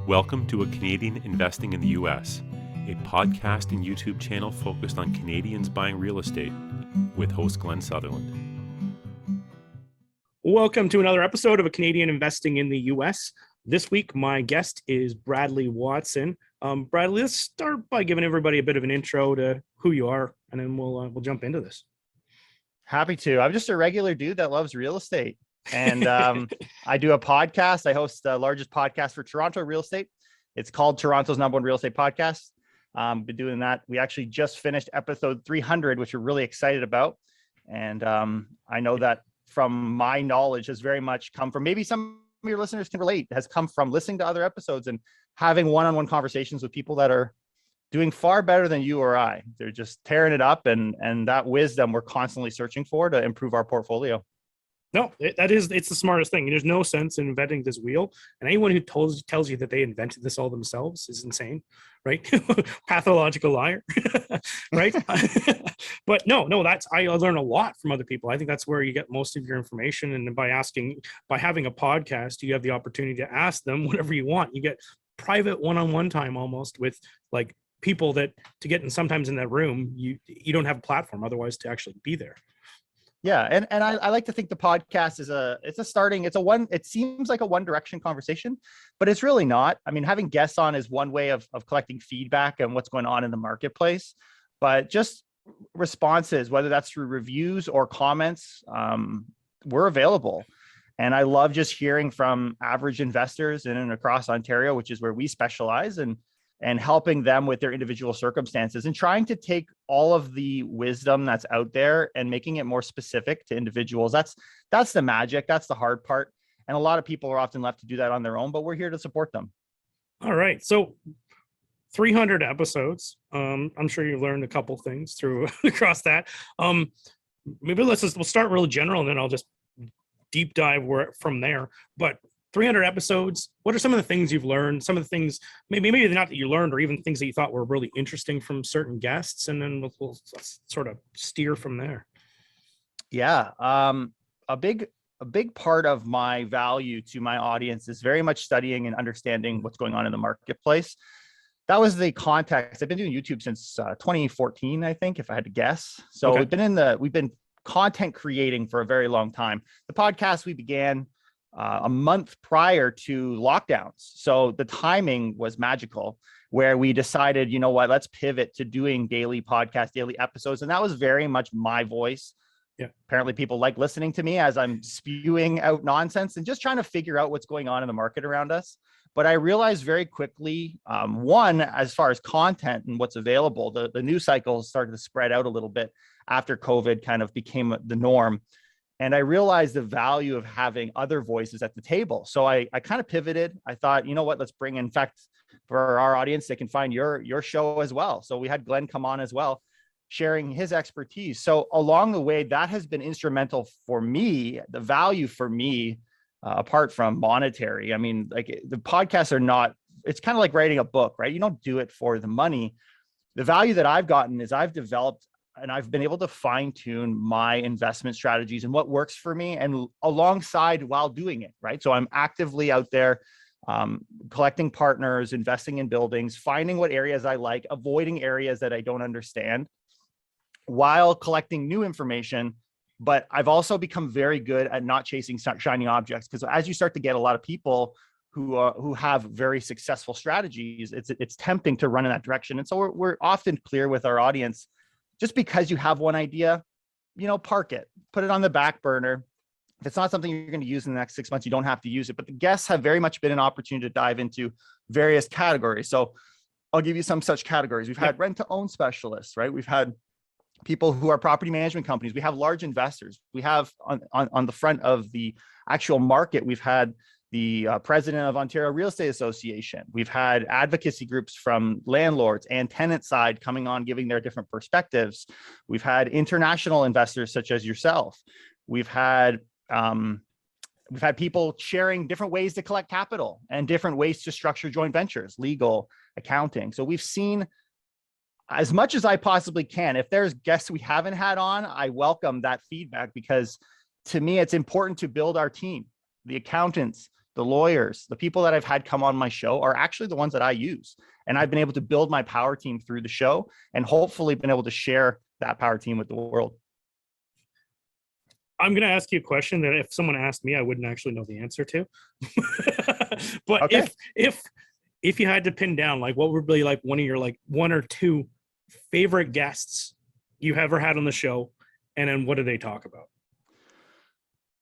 Welcome to A Canadian Investing in the U.S., a podcast and YouTube channel focused on Canadians buying real estate with host Glenn Sutherland. Welcome to another episode of A Canadian Investing in the U.S. This week, my guest is Bradley Watson. Bradley, let's start by giving everybody a bit of an intro to who you are, and then we'll jump into this. Happy to. I'm just a regular dude that loves real estate. And I do a podcast. I host the largest podcast for Toronto real estate. It's called Toronto's #1 real estate podcast. Been doing that. We actually just finished episode 300, which we're really excited about. And I know that from my knowledge has very much come from, maybe some of your listeners can relate, has come from listening to other episodes and having one-on-one conversations with people that are doing far better than you or I. They're just tearing it up, and that wisdom we're constantly searching for to improve our portfolio. No, it's the smartest thing. There's no sense in inventing this wheel. And anyone who tells you that they invented this all themselves is insane, right? Pathological liar, right? But no, I learn a lot from other people. I think that's where you get most of your information. And by having a podcast, you have the opportunity to ask them whatever you want. You get private one-on-one time almost with like people that to get in sometimes in that room, you don't have a platform otherwise to actually be there. Yeah. And I like to think the podcast it seems like a one direction conversation, but it's really not. I mean, having guests on is one way of collecting feedback on what's going on in the marketplace, but just responses, whether that's through reviews or comments, we're available. And I love just hearing from average investors in and across Ontario, which is where we specialize, and helping them with their individual circumstances and trying to take all of the wisdom that's out there and making it more specific to individuals. That's the magic. That's the hard part. And a lot of people are often left to do that on their own, but we're here to support them. All right. So 300 episodes. I'm sure you've learned a couple things across that. Maybe we'll start real general and then I'll just deep dive from there. But 300 episodes. What are some of the things you've learned? Some of the things, maybe not that you learned, or even things that you thought were really interesting from certain guests, and then we'll sort of steer from there. Yeah, a big part of my value to my audience is very much studying and understanding what's going on in the marketplace. That was the context. I've been doing YouTube since 2014, I think, if I had to guess. So okay. We've been content creating for a very long time. The podcast we began a month prior to lockdowns. So the timing was magical where we decided, you know what, let's pivot to doing daily podcasts, daily episodes. And that was very much my voice. Yeah. Apparently people like listening to me as I'm spewing out nonsense and just trying to figure out what's going on in the market around us. But I realized very quickly, one, as far as content and what's available, the news cycle started to spread out a little bit after COVID kind of became the norm. And I realized the value of having other voices at the table. So I kind of pivoted. I thought, you know what, let's bring in fact, for our audience, they can find your show as well. So we had Glenn come on as well, sharing his expertise. So along the way, that has been instrumental for me, the value for me, apart from monetary. I mean, like the podcasts are not, it's kind of like writing a book, right? You don't do it for the money. The value that I've gotten is I've developed and I've been able to fine tune my investment strategies and what works for me and alongside while doing it, right? So I'm actively out there collecting partners, investing in buildings, finding what areas I like, avoiding areas that I don't understand while collecting new information. But I've also become very good at not chasing shiny objects, because as you start to get a lot of people who have very successful strategies, it's tempting to run in that direction. And so we're often clear with our audience, just because you have one idea, park it, put it on the back burner. If it's not something you're going to use in the next 6 months, you don't have to use it. But the guests have very much been an opportunity to dive into various categories. So I'll give you some such categories. We've had rent to own specialists, right? We've had people who are property management companies. We have large investors. We have on the front of the actual market, we've had the president of Ontario Real Estate Association. We've had advocacy groups from landlords and tenant side coming on, giving their different perspectives. We've had international investors such as yourself. We've had people sharing different ways to collect capital and different ways to structure joint ventures, legal, accounting. So we've seen as much as I possibly can. If there's guests we haven't had on, I welcome that feedback, because to me, it's important to build our team, the accountants, the lawyers, the people that I've had come on my show are actually the ones that I use. And I've been able to build my power team through the show and hopefully been able to share that power team with the world. I'm going to ask you a question that if someone asked me, I wouldn't actually know the answer to. But Okay. if you had to pin down, like, what would be like one of your like one or two favorite guests you ever had on the show, and then what do they talk about?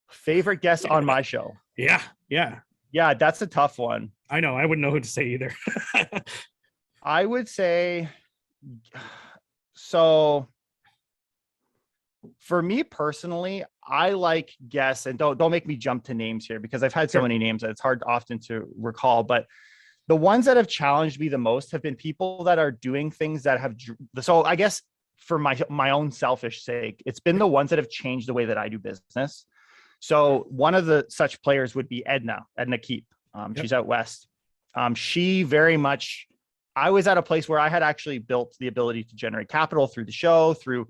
Favorite guest on my show? Yeah, that's a tough one. I know. I wouldn't know who to say either. I would say, so for me personally, I like guests, and don't make me jump to names here because I've had so many names that it's hard often to recall, but the ones that have challenged me the most have been people that are doing things that have, so I guess for my own selfish sake, it's been the ones that have changed the way that I do business. So one of the such players would be Edna Keep. She's out west. She very much, I was at a place where I had actually built the ability to generate capital through the show, through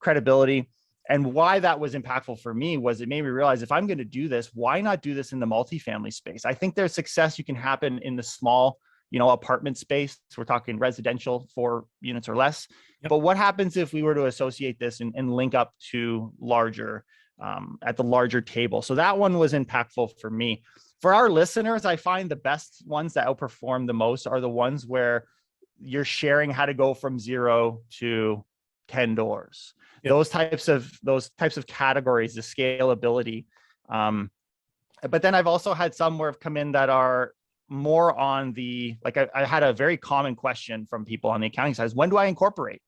credibility. And why that was impactful for me was it made me realize, if I'm going to do this, why not do this in the multifamily space? I think there's success you can happen in the small, apartment space. So we're talking residential, 4 units or less. Yep. But what happens if we were to associate this and link up to larger, at the larger table? So that one was impactful for me. For our listeners, I find the best ones that outperform the most are the ones where you're sharing how to go from 0 to 10 doors. Yep. Those types of categories, the scalability. But then I've also had some where have come in that are more on the, like I had a very common question from people on the accounting side: when do I incorporate?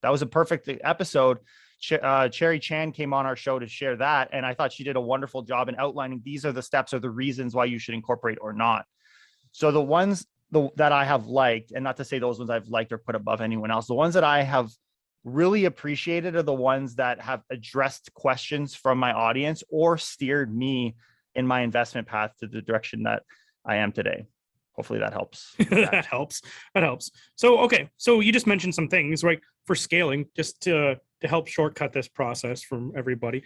That was a perfect episode. Cherry Chan came on our show to share that, and I thought she did a wonderful job in outlining these are the steps or the reasons why you should incorporate or not. So the ones that I have liked, and not to say those ones I've liked or put above anyone else, the ones that I have really appreciated are the ones that have addressed questions from my audience or steered me in my investment path to the direction that I am today. Hopefully that helps. That helps. So, okay. So you just mentioned some things, right, for scaling, just to help shortcut this process from everybody.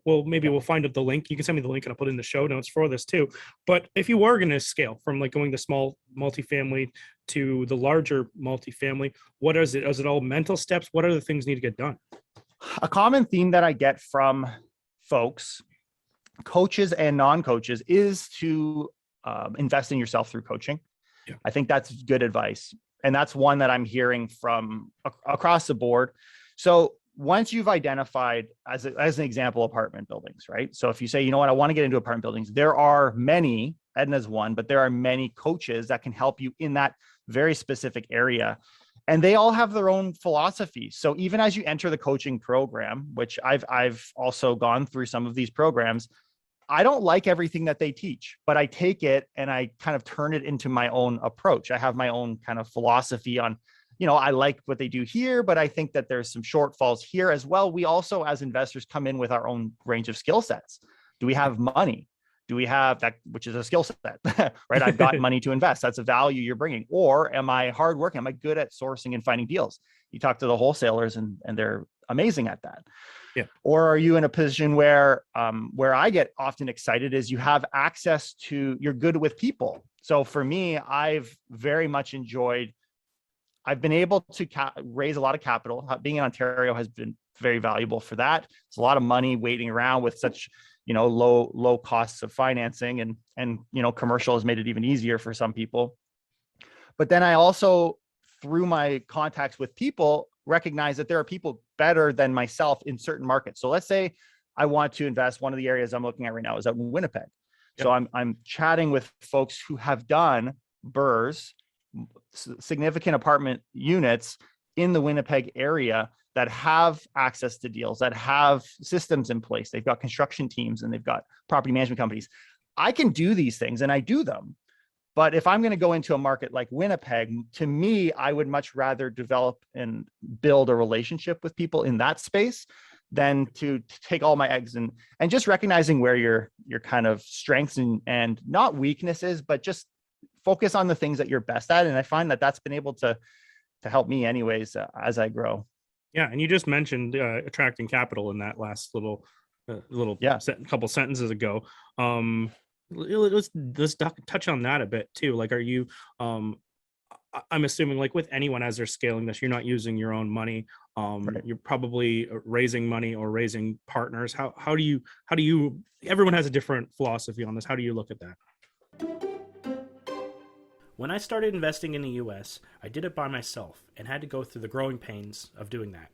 We'll find out the link. You can send me the link and I'll put it in the show notes for this too. But if you are going to scale from like going to small multifamily to the larger multifamily, what is it? Is it all mental steps? What other things need to get done? A common theme that I get from folks, coaches and non-coaches, is to invest in yourself through coaching. Yeah. I think that's good advice. And that's one that I'm hearing from across the board. So once you've identified, as an example, apartment buildings, right? So if you say, I want to get into apartment buildings, there are many, Edna's one, but there are many coaches that can help you in that very specific area. And they all have their own philosophy. So even as you enter the coaching program, which I've also gone through some of these programs, I don't like everything that they teach, but I take it and I kind of turn it into my own approach. I have my own kind of philosophy on, I like what they do here, but I think that there's some shortfalls here as well. We also, as investors, come in with our own range of skill sets. Do we have money? Do we have that, which is a skill set, right? I've got money to invest. That's a value you're bringing. Or am I hardworking? Am I good at sourcing and finding deals? You talk to the wholesalers and they're amazing at that. Yeah. Or are you in a position where I get often excited is you have access to, you're good with people. So for me, I've very much enjoyed, I've been able to raise a lot of capital. Being in Ontario has been very valuable for that. It's a lot of money waiting around with such, low costs of financing, and commercial has made it even easier for some people. But then I also, through my contacts with people, recognize that there are people better than myself in certain markets. So let's say I want to invest. One of the areas I'm looking at right now is out in Winnipeg. Yep. So I'm chatting with folks who have done BRRRRs, significant apartment units in the Winnipeg area, that have access to deals, that have systems in place. They've got construction teams and they've got property management companies. I can do these things and I do them. But if I'm going to go into a market like Winnipeg, to me, I would much rather develop and build a relationship with people in that space than to take all my eggs and just recognizing where your kind of strengths and not weaknesses, but just focus on the things that you're best at. And I find that that's been able to help me anyways as I grow. Yeah. And you just mentioned attracting capital in that last couple sentences ago. let's touch on that a bit too. Like, are you, I'm assuming like with anyone as they're scaling this, you're not using your own money. Right. You're probably raising money or raising partners. How do you, everyone has a different philosophy on this. How do you look at that? When I started investing in the US, I did it by myself and had to go through the growing pains of doing that.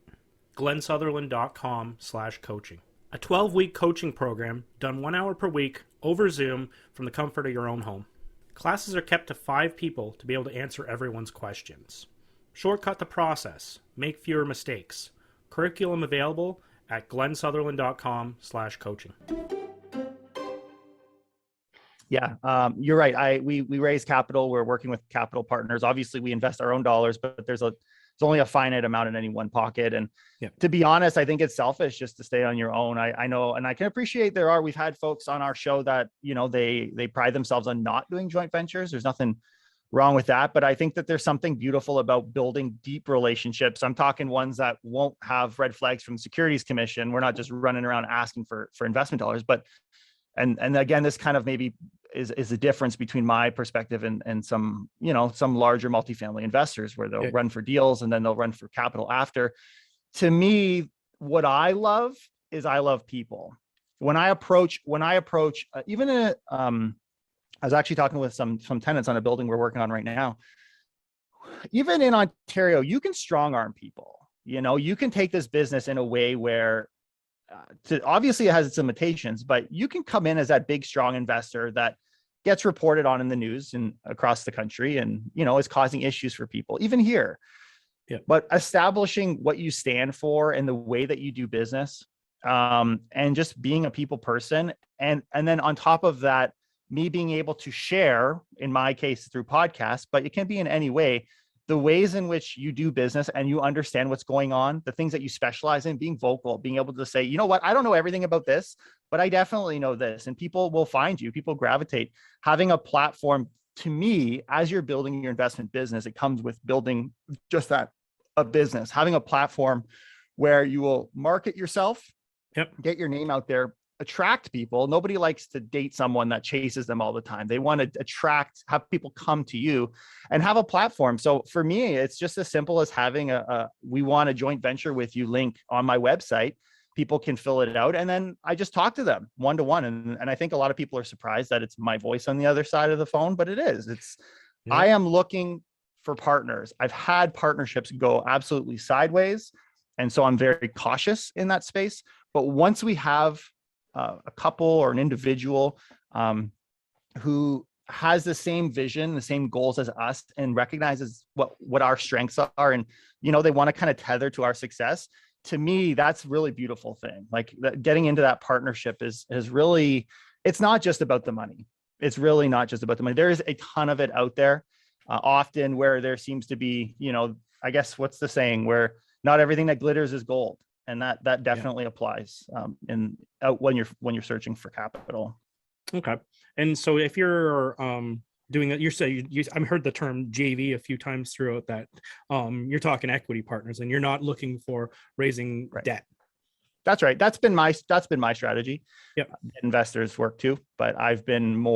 GlennSutherland.com/coaching. A 12-week coaching program done 1 hour per week over Zoom from the comfort of your own home. Classes are kept to 5 people to be able to answer everyone's questions. Shortcut the process. Make fewer mistakes. Curriculum available at GlennSutherland.com/coaching. Yeah, you're right. We raise capital. We're working with capital partners. Obviously, we invest our own dollars, but there's only a finite amount in any one pocket. And to be honest, I think it's selfish just to stay on your own. I know, and I can appreciate we've had folks on our show that, they pride themselves on not doing joint ventures. There's nothing wrong with that. But I think that there's something beautiful about building deep relationships. I'm talking ones that won't have red flags from the Securities Commission. We're not just running around asking for investment dollars, but and again, this kind of maybe is the difference between my perspective and some larger multifamily investors where they'll run for deals and then they'll run for capital after. To me, what I love is I love people. When I approach even I was actually talking with some tenants on a building we're working on right now. Even in Ontario, you can strong arm people. You can take this business in a way where obviously it has its limitations, but you can come in as that big, strong investor that gets reported on in the news and across the country and, is causing issues for people, even here. Yeah. But establishing what you stand for and the way that you do business, and just being a people person. And then on top of that, me being able to share, in my case, through podcasts, but it can be in any way, the ways in which you do business and you understand what's going on, the things that you specialize in, being vocal, being able to say, you know what, I don't know everything about this, but I definitely know this. And people will find you, people gravitate. Having a platform, to me, as you're building your investment business, it comes with building just that, a business, having a platform where you will market yourself, get your name out there, attract people. Nobody likes to date someone that chases them all the time. They want to have people come to you and have a platform. So for me, it's just as simple as having we want a joint venture with you link on my website. People can fill it out. And then I just talk to them one-to-one. And I think a lot of people are surprised that it's my voice on the other side of the phone, but it is. I am looking for partners. I've had partnerships go absolutely sideways. And so I'm very cautious in that space. But once we have a couple or an individual who has the same vision, the same goals as us, and recognizes what our strengths are, and they want to kind of tether to our success. To me, that's a really beautiful thing. Like getting into that partnership is really, it's not just about the money. It's really not just about the money. There is a ton of it out there, often where there seems to be, I guess what's the saying, where not everything that glitters is gold. And that definitely applies when you're searching for capital. Okay. And so if you're doing that, you're saying I've heard the term JV a few times throughout that. You're talking equity partners, and you're not looking for raising debt. That's right. That's been my strategy. Yep. Investors work too, but I'm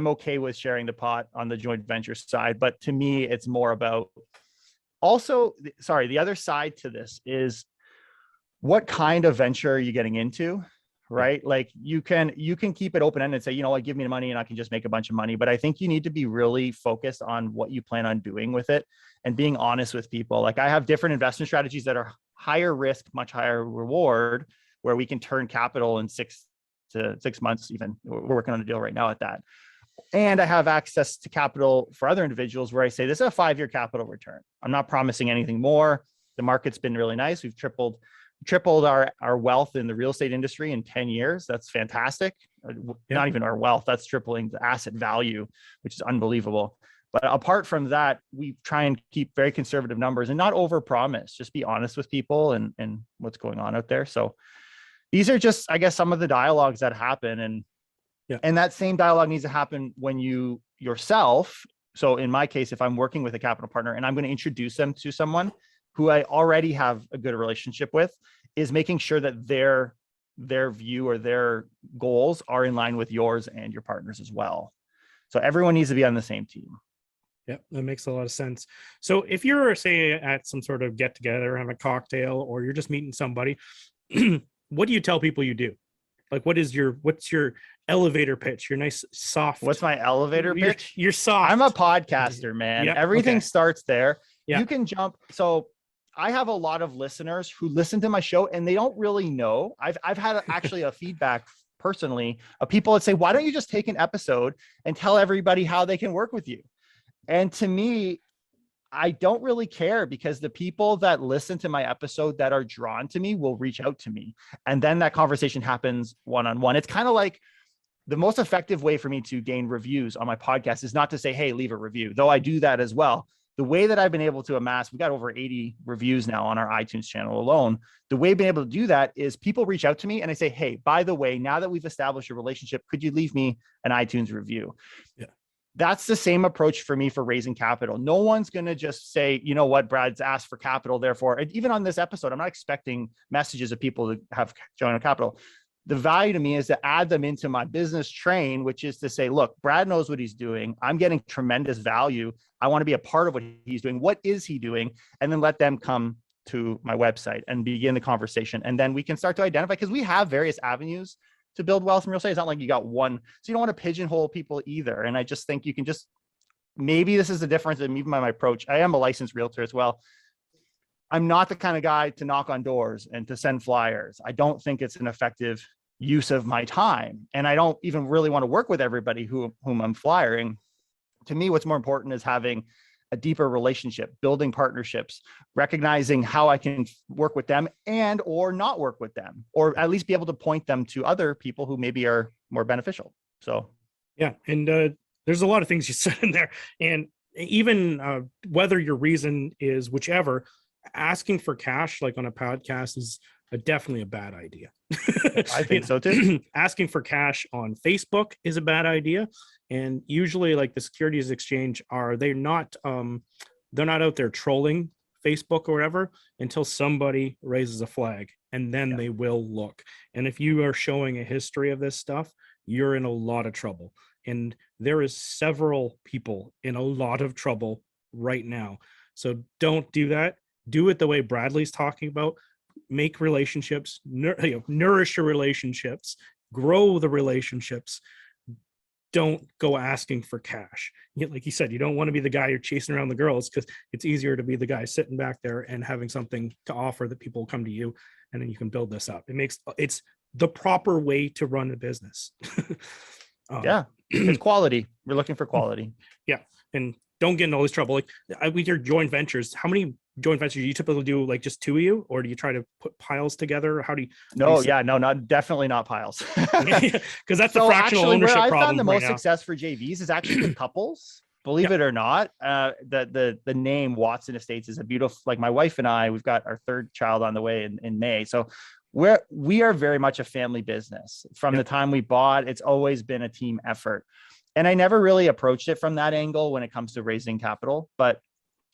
okay with sharing the pot on the joint venture side. But to me, it's more about. Also, the other side to this is what kind of venture are you getting into, right? Like you can keep it open-ended and say, give me the money and I can just make a bunch of money. But I think you need to be really focused on what you plan on doing with it and being honest with people. Like I have different investment strategies that are higher risk, much higher reward, where we can turn capital in 6 months even. We're working on a deal right now at that. And I have access to capital for other individuals where I say, this is a 5-year capital return. I'm not promising anything more. The market's been really nice. We've tripled our wealth in the real estate industry in 10 years. That's fantastic. Not even our wealth, that's tripling the asset value, which is unbelievable. But apart from that, we try and keep very conservative numbers and not overpromise, just be honest with people and what's going on out there. So these are just, I guess, some of the dialogues that happen. And that same dialogue needs to happen when you yourself. So in my case, if I'm working with a capital partner and I'm going to introduce them to someone who I already have a good relationship with, is making sure that they're their view or their goals are in line with yours and your partners as well. So everyone needs to be on the same team. Yeah, that makes a lot of sense. So if you're, say, at some sort of get together, having a cocktail, or you're just meeting somebody, what do you tell people you do? Like, what's your elevator pitch? Your nice soft. What's my elevator pitch? You're soft. I'm a podcaster, man. Yep, Everything okay. starts there. Yeah. You can jump. So I have a lot of listeners who listen to my show and they don't really know. I've had actually a feedback personally of people that say, why don't you just take an episode and tell everybody how they can work with you? And to me, I don't really care, because the people that listen to my episode that are drawn to me will reach out to me. And then that conversation happens one-on-one. It's kind of like the most effective way for me to gain reviews on my podcast is not to say, hey, leave a review, though I do that as well. The way that I've been able to amass, we got over 80 reviews now on our iTunes channel alone. The way I've been able to do that is people reach out to me and I say, hey, by the way, now that we've established a relationship, could you leave me an iTunes review? Yeah. That's the same approach for me for raising capital. No one's going to just say, you know what, Brad's asked for capital. Therefore, and even on this episode, I'm not expecting messages of people to have joined capital. The value to me is to add them into my business train, which is to say, look, Brad knows what he's doing. I'm getting tremendous value. I want to be a part of what he's doing. What is he doing? And then let them come to my website and begin the conversation. And then we can start to identify, because we have various avenues to build wealth in real estate. It's not like you got one. So you don't want to pigeonhole people either. And I just think you can just, maybe this is the difference in even my approach. I am a licensed realtor as well. I'm not the kind of guy to knock on doors and to send flyers. I don't think it's an effective use of my time. And I don't even really want to work with everybody whom I'm flyering. To me, what's more important is having a deeper relationship, building partnerships, recognizing how I can work with them and or not work with them, or at least be able to point them to other people who maybe are more beneficial. So, yeah. And there's a lot of things you said in there. And even whether your reason is whichever, asking for cash, like on a podcast, is definitely a bad idea. I think so too. Asking for cash on Facebook is a bad idea. And usually, like the Securities Exchange, they're not out there trolling Facebook or whatever until somebody raises a flag, and then they will look. And if you are showing a history of this stuff, you're in a lot of trouble. And there is several people in a lot of trouble right now. So don't do that. Do it the way Bradley's talking about. Make relationships, nourish your relationships, grow the relationships. Don't go asking for cash. Like you said, you don't want to be the guy you're chasing around the girls, because it's easier to be the guy sitting back there and having something to offer that people will come to you, and then you can build this up. It's the proper way to run a business. Yeah, it's quality. We're looking for quality. Yeah, and don't get in all this trouble. Like with your joint ventures, how many joint ventures do you typically do? Like just two of you, or do you try to put piles together? How do you? Definitely not piles. Because that's the fractional ownership where I problem. found the right most now. Success for JVs is actually with couples. Believe it or not, the name Watson Estates is a beautiful. Like my wife and I, we've got our third child on the way in May, so we are very much a family business. From the time we bought, it's always been a team effort. And I never really approached it from that angle when it comes to raising capital. But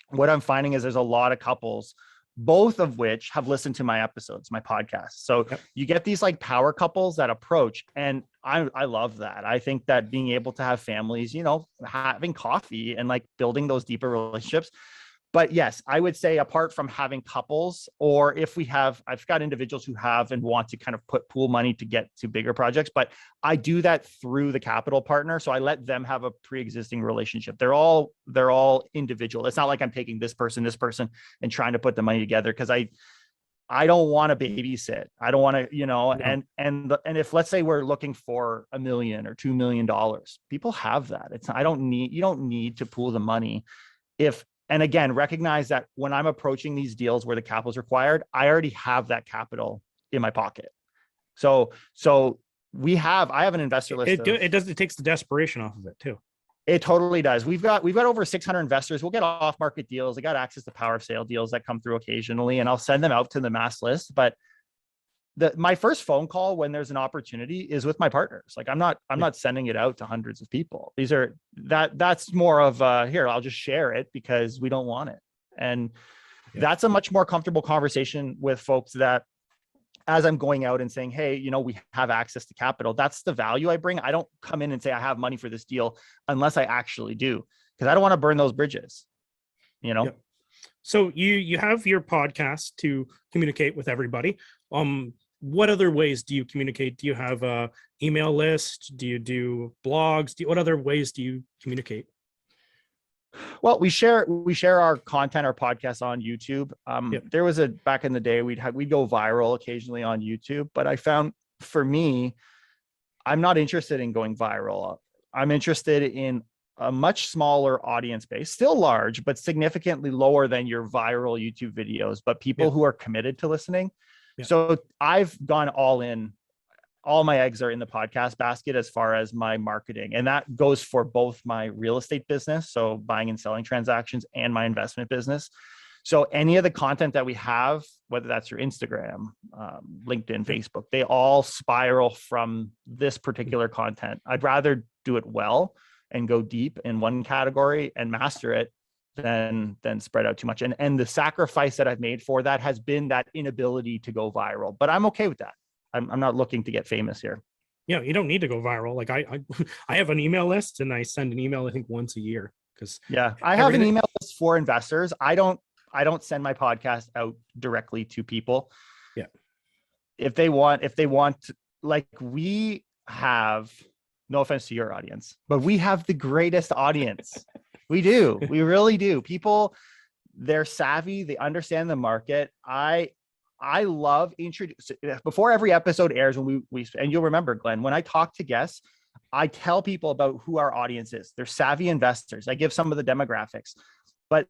what I'm finding is there's a lot of couples, both of which have listened to my episodes, my podcast. So you get these like power couples that approach, and I love that. I think that being able to have families, having coffee and like building those deeper relationships. But yes, I would say apart from having couples, or if I've got individuals who have and want to kind of put pool money to get to bigger projects, but I do that through the capital partner. So I let them have a pre-existing relationship. They're all individual. It's not like I'm taking this person, and trying to put the money together, because I don't want to babysit. I don't want to, and if let's say we're looking for $1 million or $2 million, people have that. You don't need to pool the money. And again, recognize that when I'm approaching these deals where the capital is required, I already have that capital in my pocket. So I have an investor list. It takes the desperation off of it too. It totally does. We've got over 600 investors. We'll get off market deals. They got access to power of sale deals that come through occasionally, and I'll send them out to the mass list. But my first phone call when there's an opportunity is with my partners. Like I'm not sending it out to hundreds of people. That's more of here, I'll just share it because we don't want it. And that's a much more comfortable conversation with folks that as I'm going out and saying, hey, we have access to capital, that's the value I bring. I don't come in and say I have money for this deal unless I actually do, because I don't want to burn those bridges, Yep. So you have your podcast to communicate with everybody. What other ways do you communicate? Do you have a email list? Do you do blogs? What other ways do you communicate? Well, we share our content, our podcast on YouTube. Yep. There was back in the day, we'd go viral occasionally on YouTube, but I found for me, I'm not interested in going viral. I'm interested in a much smaller audience base, still large, but significantly lower than your viral YouTube videos, but people who are committed to listening. So I've gone all in. All my eggs are in the podcast basket as far as my marketing. And that goes for both my real estate business, so buying and selling transactions, and my investment business. So any of the content that we have, whether that's your Instagram, LinkedIn, Facebook, they all spiral from this particular content. I'd rather do it well and go deep in one category and master it than spread out too much. And the sacrifice that I've made for that has been that inability to go viral, but I'm okay with that. I'm not looking to get famous here. Yeah, you don't need to go viral. Like I have an email list, and I send an email, I think, once a year, because I have an email list for investors. I don't send my podcast out directly to people. Yeah. If they want, like, we have, no offense to your audience, but we have the greatest audience. We do. We really do. People, they're savvy. They understand the market. I love before every episode airs, when we and you'll remember, Glenn, when I talk to guests, I tell people about who our audience is. They're savvy investors. I give some of the demographics, but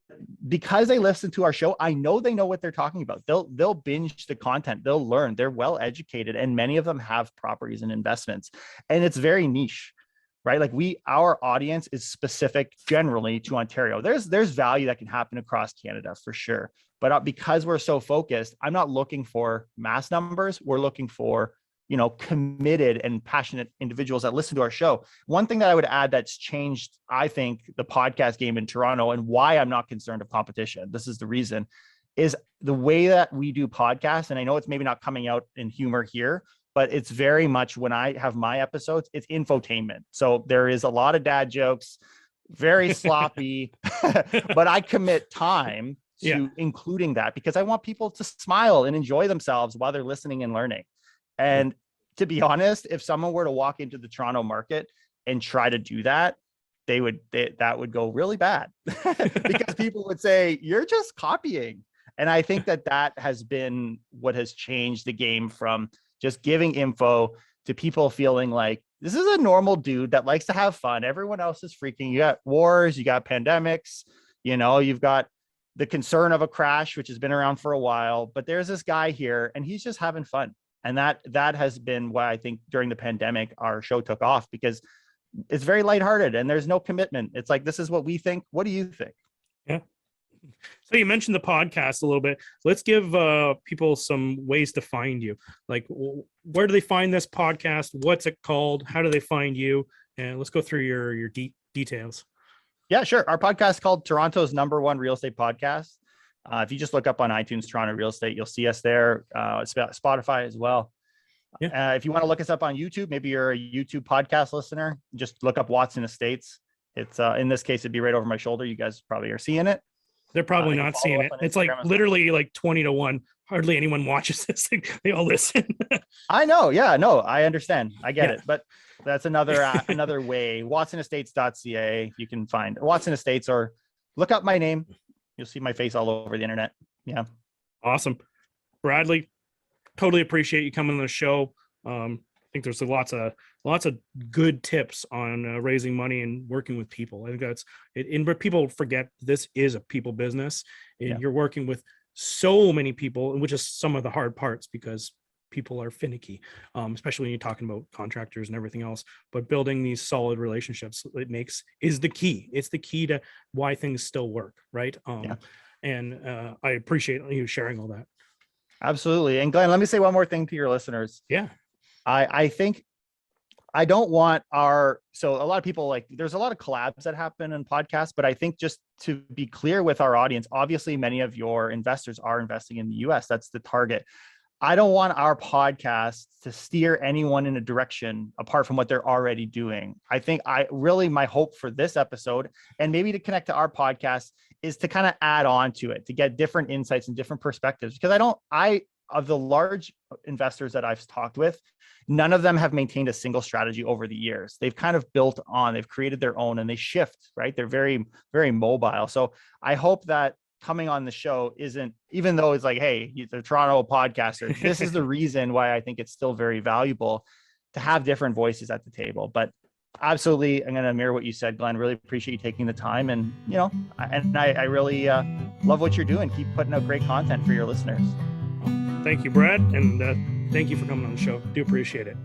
because they listen to our show, I know they know what they're talking about. They'll binge the content. They'll learn. They're well educated, and many of them have properties and investments, and it's very niche, right? Like our audience is specific generally to Ontario. There's value that can happen across Canada for sure. But because we're so focused, I'm not looking for mass numbers. We're looking for, committed and passionate individuals that listen to our show. One thing that I would add that's changed, I think, the podcast game in Toronto, and why I'm not concerned of competition, this is the reason, is the way that we do podcasts. And I know it's maybe not coming out in humor here, but it's very much, when I have my episodes, it's infotainment. So there is a lot of dad jokes, very sloppy, but I commit time to including that, because I want people to smile and enjoy themselves while they're listening and learning. And to be honest, if someone were to walk into the Toronto market and try to do that, that would go really bad because people would say, you're just copying. And I think that has been what has changed the game, from just giving info to people feeling like this is a normal dude that likes to have fun. Everyone else is freaking. You got wars, you got pandemics, you've got the concern of a crash, which has been around for a while, but there's this guy here and he's just having fun. And that has been why I think during the pandemic, our show took off, because it's very lighthearted and there's no commitment. It's like, this is what we think. What do you think? Yeah. So you mentioned the podcast a little bit. Let's give people some ways to find you. Like, where do they find this podcast? What's it called? How do they find you? And let's go through your details. Yeah, sure. Our podcast is called Toronto's #1 real estate podcast. If you just look up on iTunes, Toronto Real Estate, you'll see us there. Spotify as well. Yeah. If you want to look us up on YouTube, maybe you're a YouTube podcast listener, just look up Watson Estates. It's in this case, it'd be right over my shoulder. You guys probably are seeing it. They're probably not seeing it. It's like literally like 20-1. Hardly anyone watches this thing. They all listen. I know. Yeah, no, I understand. I get it. But that's another way. WatsonEstates.ca. You can find Watson Estates, or look up my name. You'll see my face all over the internet. Yeah. Awesome. Bradley, totally appreciate you coming on the show. I think there's lots of good tips on raising money and working with people. I think that's it. And but people forget this is a people business, and you're working with so many people, which is some of the hard parts, because people are finicky, especially when you're talking about contractors and everything else. But building these solid relationships is the key. It's the key to why things still work, right? And I appreciate you sharing all that. Absolutely. And Glenn, let me say one more thing to your listeners. Yeah. I think I don't want so a lot of people, like, there's a lot of collabs that happen in podcasts, but I think, just to be clear with our audience, obviously many of your investors are investing in the US. That's the target. I don't want our podcast to steer anyone in a direction apart from what they're already doing. I think my hope for this episode, and maybe to connect to our podcast, is to kind of add on to it, to get different insights and different perspectives. Because of the large investors that I've talked with, none of them have maintained a single strategy over the years. They've kind of they've created their own, and they shift, right? They're very, very mobile. So I hope that coming on the show isn't, even though it's like, hey, he's a Toronto podcaster, this is the reason why I think it's still very valuable to have different voices at the table. But absolutely, I'm going to mirror what you said, Glenn. Really appreciate you taking the time. And, I really love what you're doing. Keep putting out great content for your listeners. Thank you, Brad. And thank you for coming on the show. Do appreciate it.